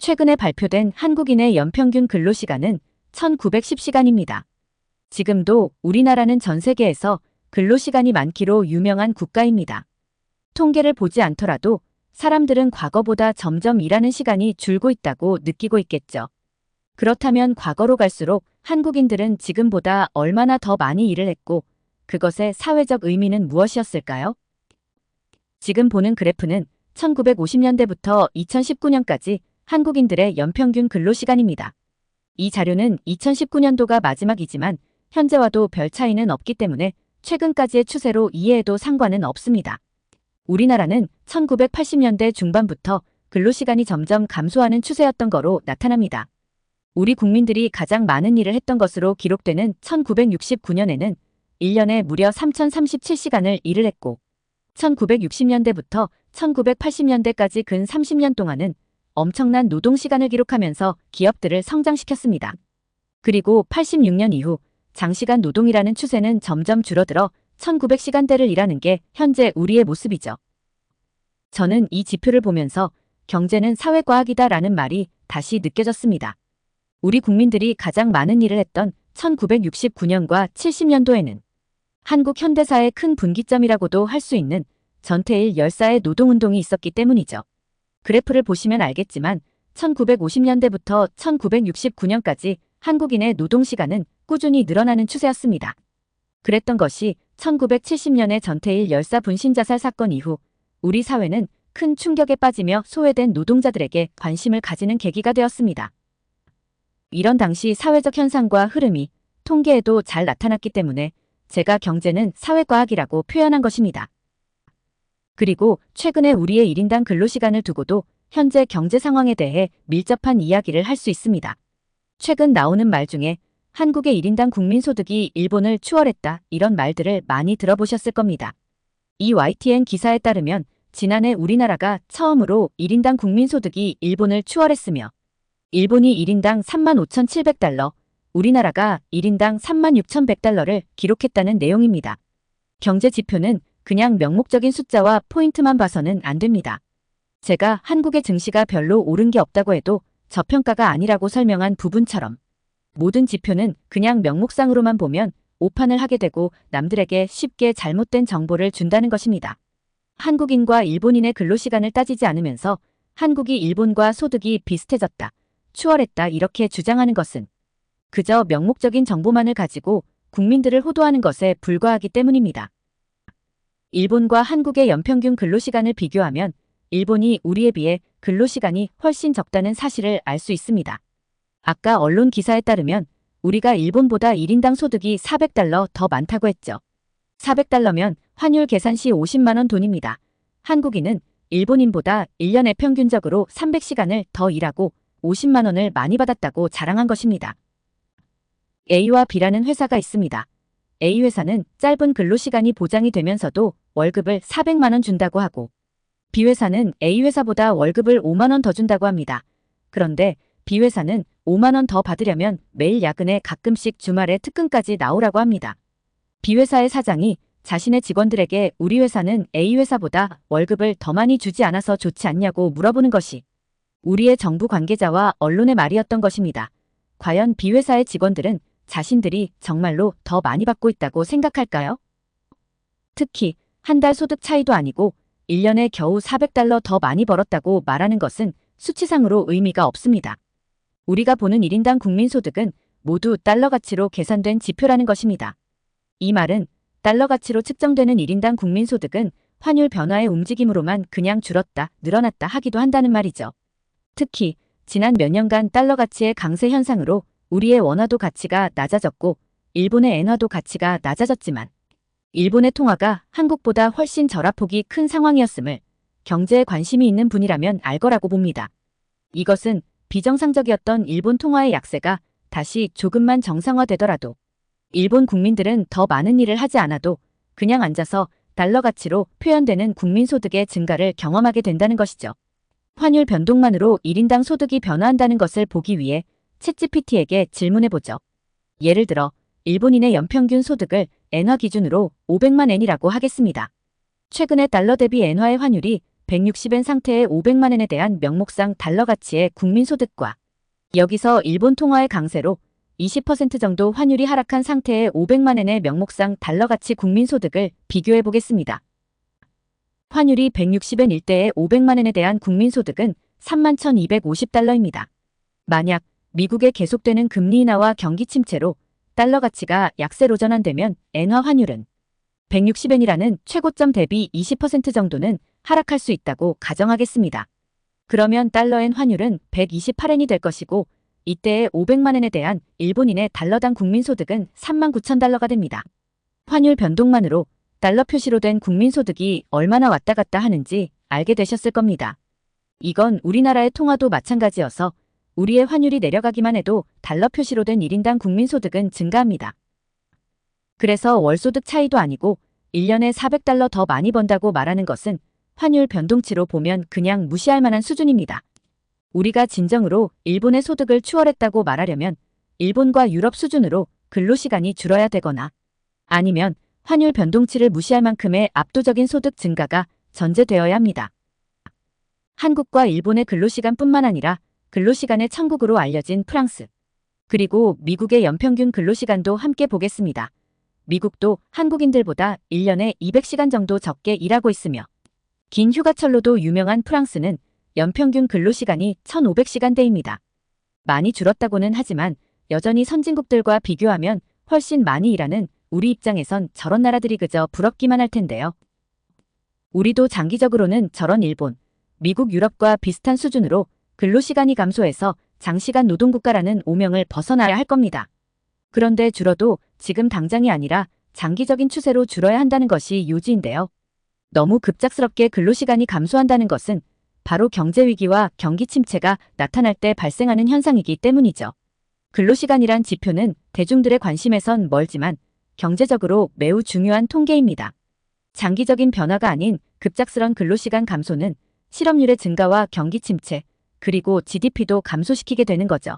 최근에 발표된 한국인의 연평균 근로시간은 1910시간입니다. 지금도 우리나라는 전 세계에서 근로시간이 많기로 유명한 국가입니다. 통계를 보지 않더라도 사람들은 과거보다 점점 일하는 시간이 줄고 있다고 느끼고 있겠죠. 그렇다면 과거로 갈수록 한국인들은 지금보다 얼마나 더 많이 일을 했고 그것의 사회적 의미는 무엇이었을까요? 지금 보는 그래프는 1950년대부터 2019년까지 한국인들의 연평균 근로시간입니다. 이 자료는 2019년도가 마지막이지만 현재와도 별 차이는 없기 때문에 최근까지의 추세로 이해해도 상관은 없습니다. 우리나라는 1980년대 중반부터 근로시간이 점점 감소하는 추세였던 거로 나타납니다. 우리 국민들이 가장 많은 일을 했던 것으로 기록되는 1969년에는 1년에 무려 3037시간을 일을 했고 1960년대부터 1980년대까지 근 30년 동안은 엄청난 노동시간을 기록하면서 기업들을 성장시켰습니다. 그리고 86년 이후 장시간 노동이라는 추세는 점점 줄어들어 1900시간대를 일하는 게 현재 우리의 모습이죠. 저는 이 지표를 보면서 경제는 사회과학이다라는 말이 다시 느껴졌습니다. 우리 국민들이 가장 많은 일을 했던 1969년과 70년도에는 한국 현대사의 큰 분기점이라고도 할 수 있는 전태일 열사의 노동운동이 있었기 때문이죠. 그래프를 보시면 알겠지만 1950년대부터 1969년까지 한국인의 노동시간은 꾸준히 늘어나는 추세였습니다. 그랬던 것이 1970년의 전태일 열사 분신자살 사건 이후 우리 사회는 큰 충격에 빠지며 소외된 노동자들에게 관심을 가지는 계기가 되었습니다. 이런 당시 사회적 현상과 흐름이 통계에도 잘 나타났기 때문에 제가 경제는 사회과학이라고 표현한 것입니다. 그리고 최근에 우리의 1인당 근로시간을 두고도 현재 경제 상황에 대해 밀접한 이야기를 할 수 있습니다. 최근 나오는 말 중에 한국의 1인당 국민소득이 일본을 추월했다 이런 말들을 많이 들어보셨을 겁니다. 이 YTN 기사에 따르면 지난해 우리나라가 처음으로 1인당 국민소득이 일본을 추월했으며 일본이 1인당 35,700달러, 우리나라가 1인당 36,100달러를 기록했다는 내용입니다. 경제 지표는 그냥 명목적인 숫자와 포인트만 봐서는 안 됩니다. 제가 한국의 증시가 별로 오른 게 없다고 해도 저평가가 아니라고 설명한 부분처럼 모든 지표는 그냥 명목상으로만 보면 오판을 하게 되고 남들에게 쉽게 잘못된 정보를 준다는 것입니다. 한국인과 일본인의 근로시간을 따지지 않으면서 한국이 일본과 소득이 비슷해졌다, 추월했다 이렇게 주장하는 것은 그저 명목적인 정보만을 가지고 국민들을 호도하는 것에 불과하기 때문입니다. 일본과 한국의 연평균 근로시간을 비교하면 일본이 우리에 비해 근로시간이 훨씬 적다는 사실을 알 수 있습니다. 아까 언론 기사에 따르면 우리가 일본보다 1인당 소득이 400달러 더 많다고 했죠. 400달러면 환율 계산 시 50만원 돈입니다. 한국인은 일본인보다 1년에 평균적으로 300시간을 더 일하고 50만원을 많이 받았다고 자랑한 것입니다. A와 B라는 회사가 있습니다. A 회사는 짧은 근로시간이 보장이 되면서도 월급을 400만원 준다고 하고 B 회사는 A 회사보다 월급을 5만원 더 준다고 합니다. 그런데 B 회사는 5만원 더 받으려면 매일 야근에 가끔씩 주말에 특근까지 나오라고 합니다. B 회사의 사장이 자신의 직원들에게 우리 회사는 A 회사보다 월급을 더 많이 주지 않아서 좋지 않냐고 물어보는 것이 우리의 정부 관계자와 언론의 말이었던 것입니다. 과연 B 회사의 직원들은 자신들이 정말로 더 많이 받고 있다고 생각할까요? 특히 한 달 소득 차이도 아니고 1년에 겨우 400달러 더 많이 벌었다고 말하는 것은 수치상으로 의미가 없습니다. 우리가 보는 1인당 국민소득은 모두 달러 가치로 계산된 지표라는 것입니다. 이 말은 달러 가치로 측정되는 1인당 국민소득은 환율 변화의 움직임으로만 그냥 줄었다, 늘어났다 하기도 한다는 말이죠. 특히 지난 몇 년간 달러 가치의 강세 현상으로 우리의 원화도 가치가 낮아졌고 일본의 엔화도 가치가 낮아졌지만 일본의 통화가 한국보다 훨씬 절하폭이 큰 상황이었음을 경제에 관심이 있는 분이라면 알 거라고 봅니다. 이것은 비정상적이었던 일본 통화의 약세가 다시 조금만 정상화되더라도 일본 국민들은 더 많은 일을 하지 않아도 그냥 앉아서 달러 가치로 표현되는 국민소득의 증가를 경험하게 된다는 것이죠. 환율 변동만으로 1인당 소득이 변화한다는 것을 보기 위해 챗GPT에게 질문해보죠. 예를 들어 일본인의 연평균 소득을 엔화 기준으로 500만 엔이라고 하겠습니다. 최근에 달러 대비 엔화의 환율이 160엔 상태의 500만엔에 대한 명목상 달러 가치의 국민소득과 여기서 일본 통화의 강세로 20% 정도 환율이 하락한 상태의 500만엔의 명목상 달러 가치 국민소득을 비교해 보겠습니다. 환율이 160엔 일대의 500만엔에 대한 국민소득은 31,250달러입니다. 만약 미국의 계속되는 금리 인하와 경기 침체로 달러 가치가 약세로 전환되면 엔화 환율은 160엔이라는 최고점 대비 20% 정도는 하락할 수 있다고 가정하겠습니다. 그러면 달러엔 환율은 128엔이 될 것이고 이때의 500만엔에 대한 일본인의 달러당 국민소득은 39,000달러가 됩니다. 환율 변동만으로 달러 표시로 된 국민소득이 얼마나 왔다 갔다 하는지 알게 되셨을 겁니다. 이건 우리나라의 통화도 마찬가지여서 우리의 환율이 내려가기만 해도 달러 표시로 된 1인당 국민소득은 증가합니다. 그래서 월소득 차이도 아니고 1년에 400달러 더 많이 번다고 말하는 것은 환율 변동치로 보면 그냥 무시할 만한 수준입니다. 우리가 진정으로 일본의 소득을 추월했다고 말하려면 일본과 유럽 수준으로 근로시간이 줄어야 되거나 아니면 환율 변동치를 무시할 만큼의 압도적인 소득 증가가 전제되어야 합니다. 한국과 일본의 근로시간뿐만 아니라 근로시간의 천국으로 알려진 프랑스, 그리고 미국의 연평균 근로시간도 함께 보겠습니다. 미국도 한국인들보다 1년에 200시간 정도 적게 일하고 있으며 긴 휴가철로도 유명한 프랑스는 연평균 근로시간이 1,500시간대입니다. 많이 줄었다고는 하지만 여전히 선진국들과 비교하면 훨씬 많이 일하는 우리 입장에선 저런 나라들이 그저 부럽기만 할 텐데요. 우리도 장기적으로는 저런 일본, 미국, 유럽과 비슷한 수준으로 근로시간이 감소해서 장시간 노동국가라는 오명을 벗어나야 할 겁니다. 그런데 줄어도 지금 당장이 아니라 장기적인 추세로 줄어야 한다는 것이 요지인데요. 너무 급작스럽게 근로시간이 감소한다는 것은 바로 경제위기와 경기 침체가 나타날 때 발생하는 현상이기 때문이죠. 근로시간이란 지표는 대중들의 관심에선 멀지만 경제적으로 매우 중요한 통계입니다. 장기적인 변화가 아닌 급작스런 근로시간 감소는 실업률의 증가와 경기 침체, 그리고 GDP도 감소시키게 되는 거죠.